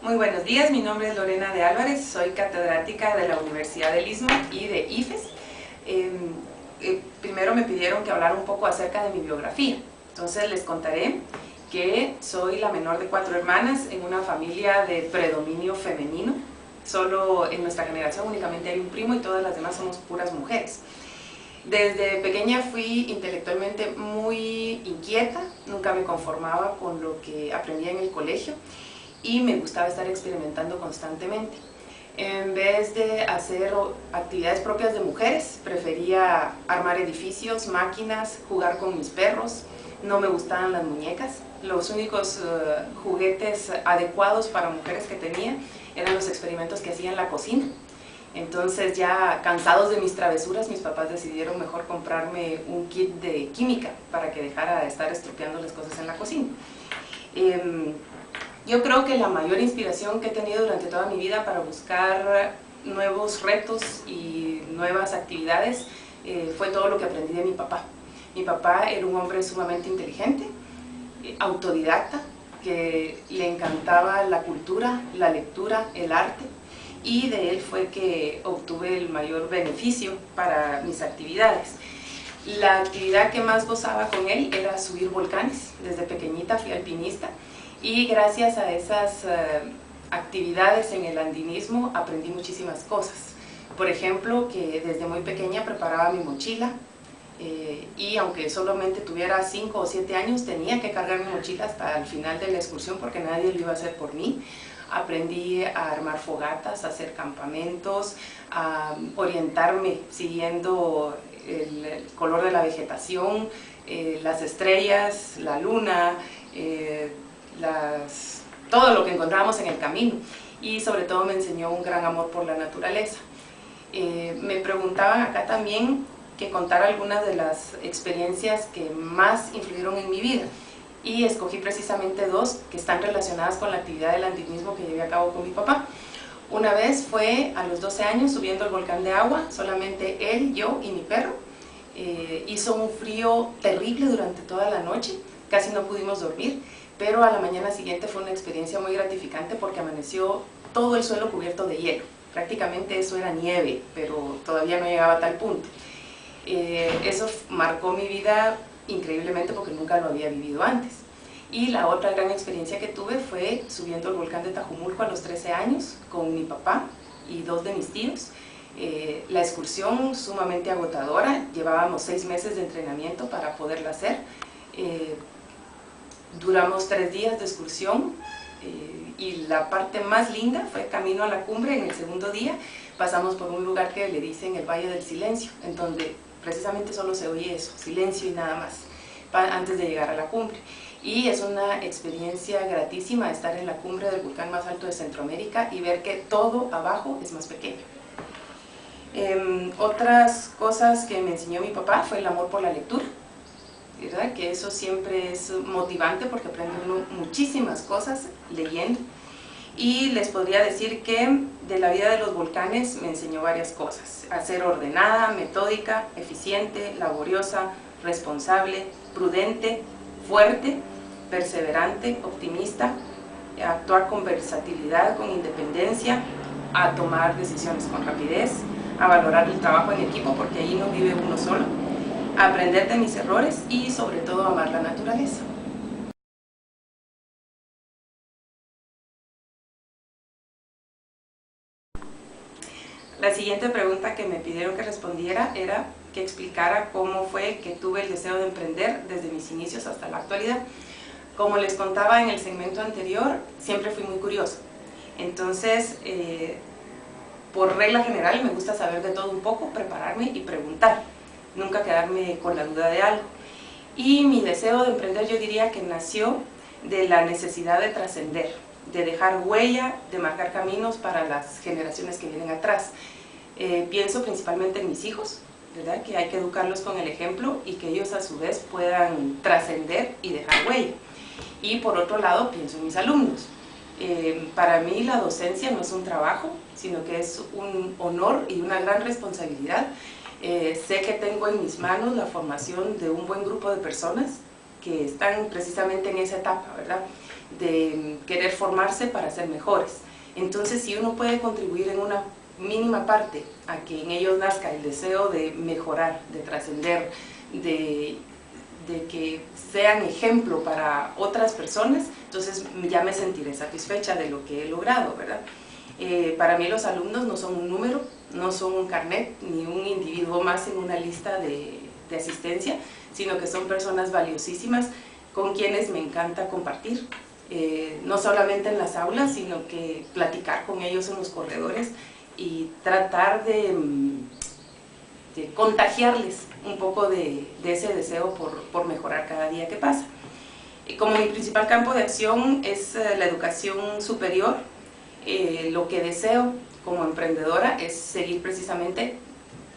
Muy buenos días, mi nombre es Lorena de Álvarez, soy catedrática de la Universidad del Istmo y de IFES. Primero me pidieron que hablara un poco acerca de mi biografía, entonces les contaré que soy la menor de 4 hermanas en una familia de predominio femenino. Solo en nuestra generación únicamente hay un primo y todas las demás somos puras mujeres. Desde pequeña fui intelectualmente muy inquieta, nunca me conformaba con lo que aprendía en el colegio y me gustaba estar experimentando constantemente. En vez de hacer actividades propias de mujeres, prefería armar edificios, máquinas, jugar con mis perros. No me gustaban las muñecas. Los únicos juguetes adecuados para mujeres que tenía eran los experimentos que hacía en la cocina. Entonces, ya cansados de mis travesuras, mis papás decidieron mejor comprarme un kit de química para que dejara de estar estropeando las cosas en la cocina. Yo creo que la mayor inspiración que he tenido durante toda mi vida para buscar nuevos retos y nuevas actividades fue todo lo que aprendí de mi papá. Mi papá era un hombre sumamente inteligente, autodidacta, que le encantaba la cultura, la lectura, el arte, y de él fue que obtuve el mayor beneficio para mis actividades. La actividad que más gozaba con él era subir volcanes. Desde pequeñita fui alpinista y gracias a esas actividades en el andinismo aprendí muchísimas cosas. Por ejemplo, que desde muy pequeña preparaba mi mochila y aunque solamente tuviera 5 o 7 años tenía que cargar mi mochila hasta el final de la excursión porque nadie lo iba a hacer por mí. Aprendí a armar fogatas, a hacer campamentos, a orientarme siguiendo el color de la vegetación, las estrellas, la luna, todo lo que encontrábamos en el camino, y sobre todo me enseñó un gran amor por la naturaleza. Me preguntaban acá también que contara algunas de las experiencias que más influyeron en mi vida, y escogí precisamente 2 que están relacionadas con la actividad del andinismo que llevé a cabo con mi papá. Una vez fue a los 12 años subiendo el volcán de Agua, solamente él, yo y mi perro. Hizo un frío terrible durante toda la noche, casi no pudimos dormir, pero a la mañana siguiente fue una experiencia muy gratificante porque amaneció todo el suelo cubierto de hielo. Prácticamente eso era nieve, pero todavía no llegaba a tal punto. Eso marcó mi vida increíblemente porque nunca lo había vivido antes. Y la otra gran experiencia que tuve fue subiendo el volcán de Tajumulco a los 13 años con mi papá y 2 de mis tíos. La excursión sumamente agotadora, llevábamos 6 meses de entrenamiento para poderla hacer. Duramos 3 días de excursión y la parte más linda fue camino a la cumbre. En el segundo día pasamos por un lugar que le dicen el Valle del Silencio, en donde precisamente solo se oye eso, silencio y nada más, antes de llegar a la cumbre. Y es una experiencia gratísima estar en la cumbre del volcán más alto de Centroamérica y ver que todo abajo es más pequeño. Otras cosas que me enseñó mi papá fue el amor por la lectura, ¿verdad? Que eso siempre es motivante porque aprende uno muchísimas cosas leyendo. Y les podría decir que de la vida de los volcanes me enseñó varias cosas: a ser ordenada, metódica, eficiente, laboriosa, responsable, prudente, fuerte, perseverante, optimista, a actuar con versatilidad, con independencia, a tomar decisiones con rapidez, a valorar el trabajo en equipo porque ahí no vive uno solo, a aprender de mis errores y sobre todo a amar la naturaleza. La siguiente pregunta que me pidieron que respondiera era que explicara cómo fue que tuve el deseo de emprender desde mis inicios hasta la actualidad. Como les contaba en el segmento anterior, siempre fui muy curiosa. Entonces, por regla general, me gusta saber de todo un poco, prepararme y preguntar, nunca quedarme con la duda de algo. Y mi deseo de emprender, yo diría que nació de la necesidad de trascender, de dejar huella, de marcar caminos para las generaciones que vienen atrás. Pienso principalmente en mis hijos, ¿verdad? Que hay que educarlos con el ejemplo y que ellos a su vez puedan trascender y dejar huella. Y por otro lado pienso en mis alumnos. Para mí la docencia no es un trabajo, sino que es un honor y una gran responsabilidad. Sé que tengo en mis manos la formación de un buen grupo de personas que están precisamente en esa etapa, ¿verdad? De querer formarse para ser mejores. Entonces, si uno puede contribuir en una mínima parte a que en ellos nazca el deseo de mejorar, de trascender, de que sean ejemplo para otras personas, entonces ya me sentiré satisfecha de lo que he logrado, ¿verdad? Para mí los alumnos no son un número, no son un carnet, ni un individuo más en una lista de asistencia, sino que son personas valiosísimas con quienes me encanta compartir, no solamente en las aulas, sino que platicar con ellos en los corredores y tratar de contagiarles un poco de ese deseo por mejorar cada día que pasa. Como mi principal campo de acción es la educación superior, lo que deseo como emprendedora es seguir precisamente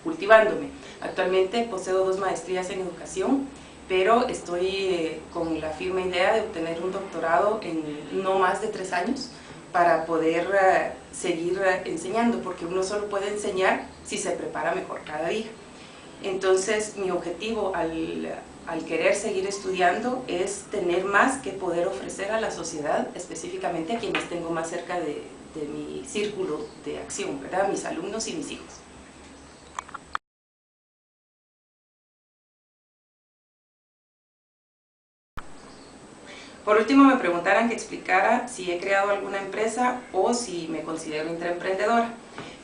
cultivándome. Actualmente poseo 2 maestrías en educación, pero estoy con la firme idea de obtener un doctorado en no más de 3 años para poder seguir enseñando, porque uno solo puede enseñar si se prepara mejor cada día. Entonces, mi objetivo al querer seguir estudiando es tener más que poder ofrecer a la sociedad, específicamente a quienes tengo más cerca de mi círculo de acción, ¿verdad? Mis alumnos y mis hijos. Por último, me preguntaran que explicara si he creado alguna empresa o si me considero intraemprendedora.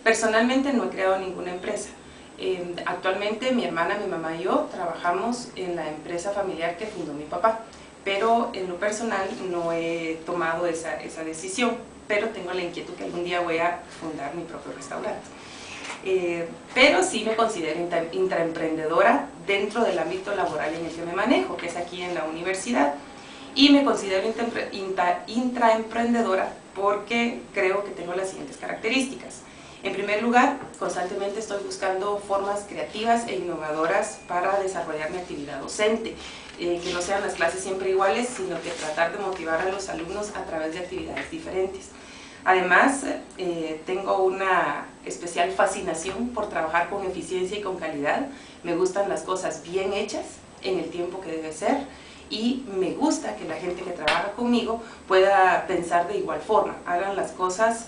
Personalmente no he creado ninguna empresa. Actualmente mi hermana, mi mamá y yo trabajamos en la empresa familiar que fundó mi papá, pero en lo personal no he tomado esa decisión, pero tengo la inquietud que algún día voy a fundar mi propio restaurante. Pero sí me considero intraemprendedora dentro del ámbito laboral en el que me manejo, que es aquí en la universidad. Y me considero intraemprendedora porque creo que tengo las siguientes características. En primer lugar, constantemente estoy buscando formas creativas e innovadoras para desarrollar mi actividad docente, que no sean las clases siempre iguales, sino que tratar de motivar a los alumnos a través de actividades diferentes. Además, tengo una especial fascinación por trabajar con eficiencia y con calidad. Me gustan las cosas bien hechas en el tiempo que debe ser, y me gusta que la gente que trabaja conmigo pueda pensar de igual forma, hagan las cosas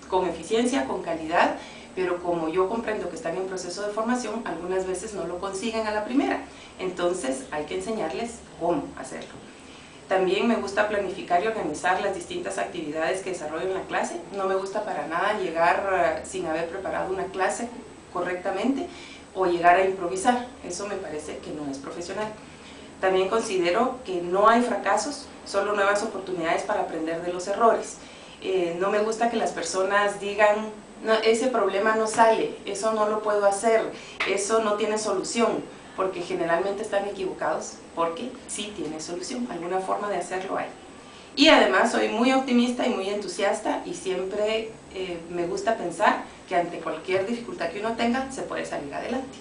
con eficiencia, con calidad, pero como yo comprendo que están en proceso de formación, algunas veces no lo consiguen a la primera, entonces hay que enseñarles cómo hacerlo. También me gusta planificar y organizar las distintas actividades que desarrollo en la clase. No me gusta para nada llegar sin haber preparado una clase correctamente o llegar a improvisar, eso me parece que no es profesional. También considero que no hay fracasos, solo nuevas oportunidades para aprender de los errores. No me gusta que las personas digan, no, ese problema no sale, eso no lo puedo hacer, eso no tiene solución, porque generalmente están equivocados, porque sí tiene solución, alguna forma de hacerlo hay. Y además soy muy optimista y muy entusiasta y siempre me gusta pensar que ante cualquier dificultad que uno tenga se puede salir adelante.